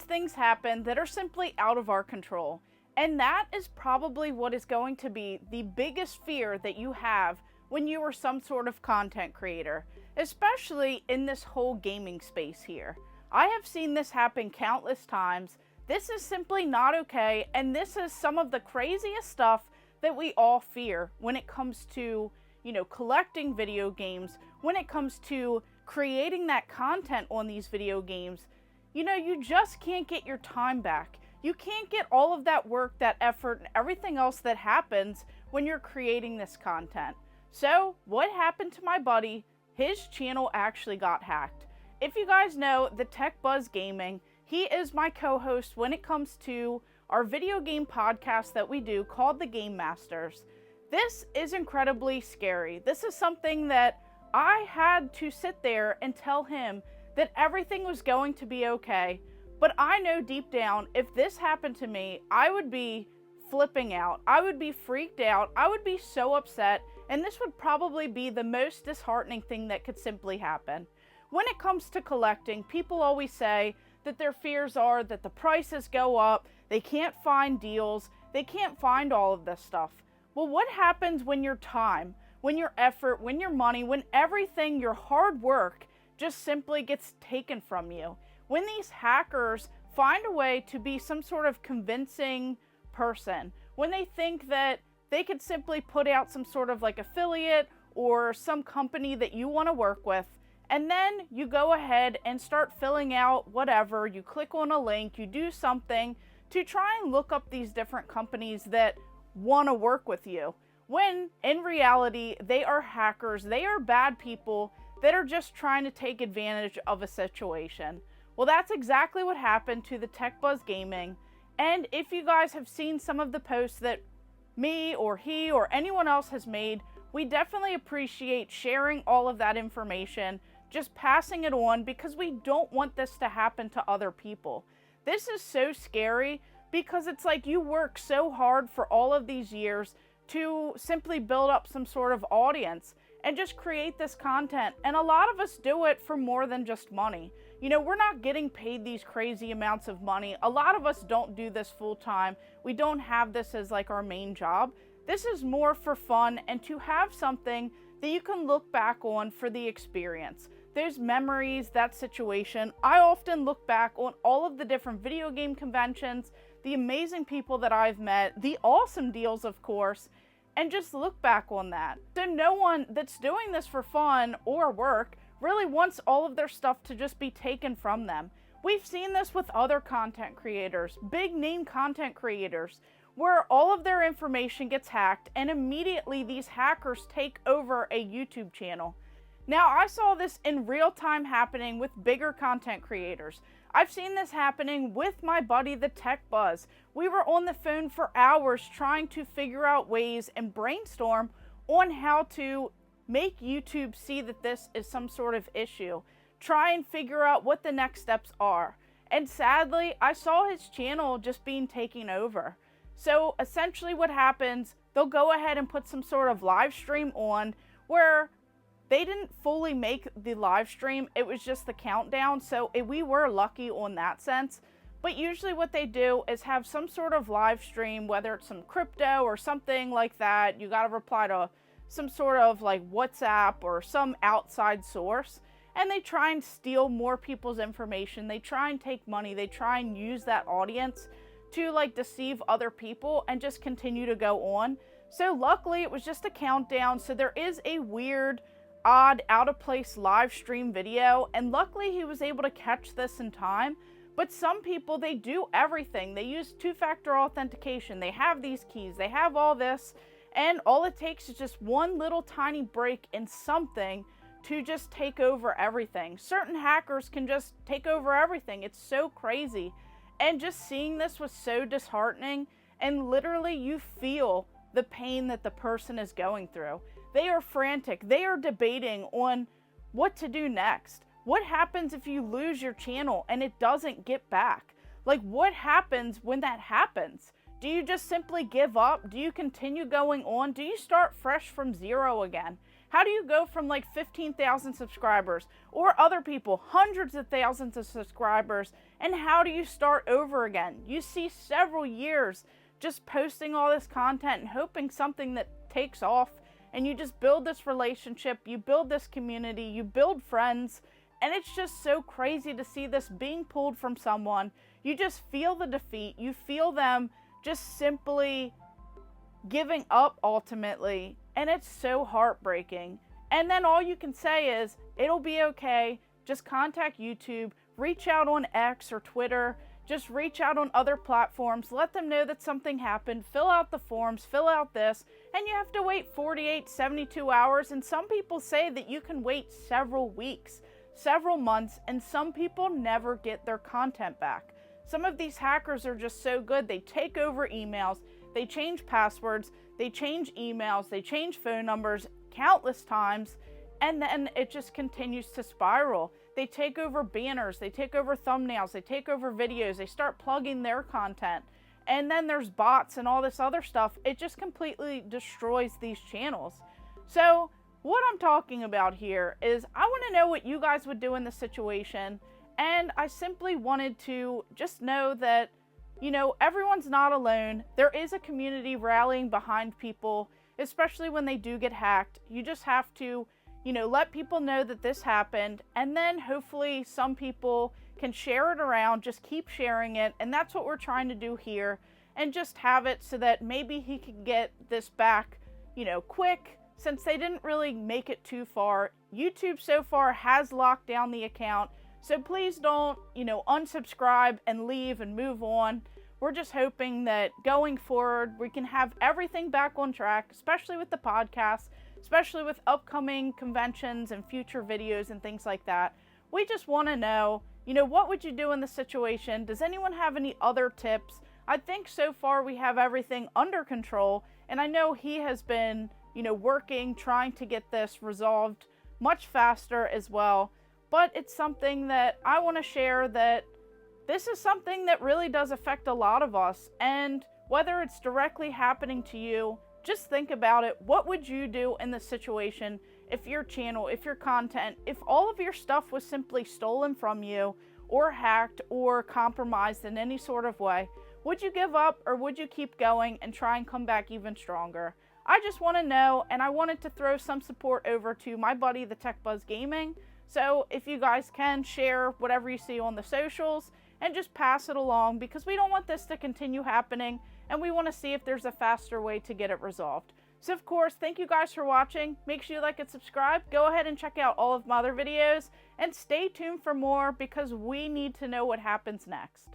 things happen that are simply out of our control. And that is probably what is going to be the biggest fear that you have when you are some sort of content creator, especially in this whole gaming space here. I have seen this happen countless times. This is simply not okay, and this is some of the craziest stuff that we all fear when it comes to, collecting video games, when it comes to creating that content on these video games. You just can't get your time back. You can't get all of that work, that effort, and everything else that happens when you're creating this content. So, what happened to my buddy? His channel actually got hacked. If you guys know the Tech Buzz Gaming, he is my co-host when it comes to our video game podcast that we do called The Game Masters. This is incredibly scary. This is something that I had to sit there and tell him that everything was going to be okay. But I know deep down, if this happened to me, I would be flipping out. I would be freaked out. I would be so upset. And this would probably be the most disheartening thing that could simply happen. When it comes to collecting, people always say that their fears are that the prices go up, they can't find deals, they can't find all of this stuff. Well, what happens when your time, when your effort, when your money, when everything, your hard work just simply gets taken from you? When these hackers find a way to be some sort of convincing person, when they think that they could simply put out some sort of like affiliate or some company that you want to work with, and then you go ahead and start filling out whatever, you click on a link, you do something to try and look up these different companies that want to work with you. When in reality, they are hackers, they are bad people that are just trying to take advantage of a situation. Well, that's exactly what happened to the Tech Buzz Gaming. And if you guys have seen some of the posts that me or he or anyone else has made, we definitely appreciate sharing all of that information, just passing it on, because we don't want this to happen to other people. This is so scary because it's like you work so hard for all of these years to simply build up some sort of audience and just create this content. And a lot of us do it for more than just money. We're not getting paid these crazy amounts of money. A lot of us don't do this full time. We don't have this as like our main job. This is more for fun and to have something that you can look back on for the experience. There's memories, that situation. I often look back on all of the different video game conventions, the amazing people that I've met, the awesome deals, of course, and just look back on that. So no one that's doing this for fun or work really wants all of their stuff to just be taken from them. We've seen this with other content creators, big name content creators, where all of their information gets hacked and immediately these hackers take over a YouTube channel. Now, I saw this in real time happening with bigger content creators. I've seen this happening with my buddy, the Tech Buzz. We were on the phone for hours trying to figure out ways and brainstorm on how to make YouTube see that this is some sort of issue. Try and figure out what the next steps are. And sadly, I saw his channel just being taken over. So essentially what happens, they'll go ahead and put some sort of live stream on where they didn't fully make the live stream. It was just the countdown. So we were lucky on that sense. But usually what they do is have some sort of live stream, whether it's some crypto or something like that. You got to reply to some sort of like WhatsApp or some outside source. And they try and steal more people's information. They try and take money. They try and use that audience to like deceive other people and just continue to go on. So luckily it was just a countdown. So there is a weird, odd, out of place live stream video. And luckily he was able to catch this in time. But some people, they do everything. They use two-factor authentication. They have these keys. They have all this. And all it takes is just one little tiny break in something to just take over everything. Certain hackers can just take over everything. It's so crazy. And just seeing this was so disheartening. And literally you feel the pain that the person is going through. They are frantic. They are debating on what to do next. What happens if you lose your channel and it doesn't get back? Like, what happens when that happens? Do you just simply give up? Do you continue going on? Do you start fresh from zero again? How do you go from like 15,000 subscribers, or other people, hundreds of thousands of subscribers, and how do you start over again? You see several years just posting all this content and hoping something that takes off, and you just build this relationship, you build this community, you build friends, and it's just so crazy to see this being pulled from someone. You just feel the defeat, you feel them just simply giving up ultimately, and it's so heartbreaking. And then all you can say is, it'll be okay, just contact YouTube, reach out on X or Twitter, just reach out on other platforms, let them know that something happened, fill out the forms, fill out this, and you have to wait 48, 72 hours, and some people say that you can wait several weeks, several months, and some people never get their content back. Some of these hackers are just so good, they take over emails, they change passwords, they change emails, they change phone numbers countless times, and then it just continues to spiral. They take over banners, they take over thumbnails, they take over videos, they start plugging their content, and then there's bots and all this other stuff. It just completely destroys these channels. So what I'm talking about here is I want to know what you guys would do in this situation, and I simply wanted to just know that, you know, everyone's not alone. There is a community rallying behind people, especially when they do get hacked. You just have to, you know, let people know that this happened, and then hopefully some people can share it around, just keep sharing it, and that's what we're trying to do here, and just have it so that maybe he could get this back, you know, quick, since they didn't really make it too far. YouTube so far has locked down the account, so please don't, you know, unsubscribe and leave and move on. We're just hoping that going forward, we can have everything back on track, especially with the podcast, especially with upcoming conventions and future videos and things like that. We just want to know, you know, what would you do in this situation? Does anyone have any other tips? I think so far we have everything under control, and I know he has been, you know, working, trying to get this resolved much faster as well. But it's something that I want to share, that this is something that really does affect a lot of us, and whether it's directly happening to you, just think about it. What would you do in this situation if your channel, if your content, if all of your stuff was simply stolen from you or hacked or compromised in any sort of way? Would you give up, or would you keep going and try and come back even stronger? I just want to know, and I wanted to throw some support over to my buddy, the Tech Buzz Gaming. So if you guys can share whatever you see on the socials and just pass it along, because we don't want this to continue happening, and we want to see if there's a faster way to get it resolved. So of course, thank you guys for watching. Make sure you like and subscribe. Go ahead and check out all of my other videos, and stay tuned for more, because we need to know what happens next.